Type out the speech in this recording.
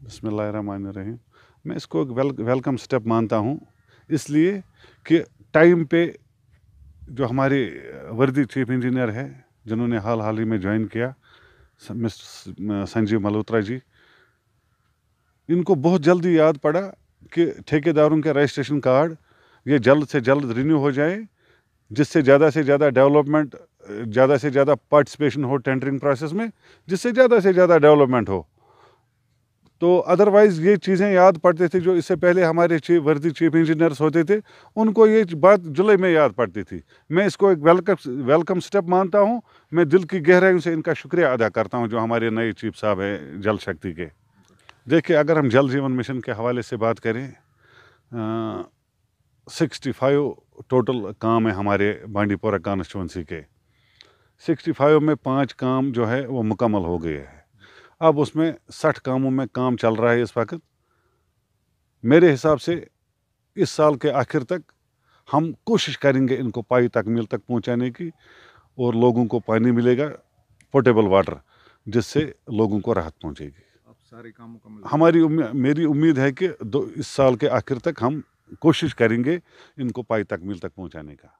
बिस्मिल्लाहिर्रहमानिर्रहीम। मैं इसको एक वेलकम स्टेप मानता हूँ, इसलिए कि टाइम पे जो हमारे वर्दी चीफ इंजीनियर है, जिन्होंने हाल ही में ज्वाइन किया, मिस्टर संजीव मल्होत्रा जी, इनको बहुत जल्दी याद पड़ा कि ठेकेदारों के रजिस्ट्रेशन कार्ड ये जल्द से जल्द रिन्यू हो जाए, जिससे ज़्यादा से ज़्यादा डेवलपमेंट, ज़्यादा से ज़्यादा पार्टिसिपेशन हो टेंडरिंग प्रोसेस में, जिससे ज़्यादा से ज़्यादा डेवलपमेंट हो। तो अदरवाइज़ ये चीज़ें याद पड़ती थी जो इससे पहले हमारे वर्दी चीफ इंजीनियर्स होते थे, उनको ये बात जुलाई में याद पड़ती थी। मैं इसको एक वेलकम स्टेप मानता हूँ। मैं दिल की गहराइयों से इनका शुक्रिया अदा करता हूँ जो हमारे नए चीफ साहब हैं जल शक्ति के। देखिए, अगर हम जल जीवन मिशन के हवाले से बात करें, 65 टोटल काम है हमारे बांडीपोरा कॉन्स्टिट्यूंसी के। 65 में 5 काम जो है वो मुकम्मल हो गए हैं। अब उसमें 60 कामों में काम चल रहा है इस वक्त। मेरे हिसाब से इस साल के आखिर तक हम कोशिश करेंगे इनको पाई तकमील तक पहुंचाने की, और लोगों को पानी मिलेगा, पोर्टेबल वाटर, जिससे लोगों को राहत पहुंचेगी। अब सारे काम मुकम्मल मेरी उम्मीद है कि इस साल के आखिर तक हम कोशिश करेंगे इनको पाई तकमील तक पहुंचाने का।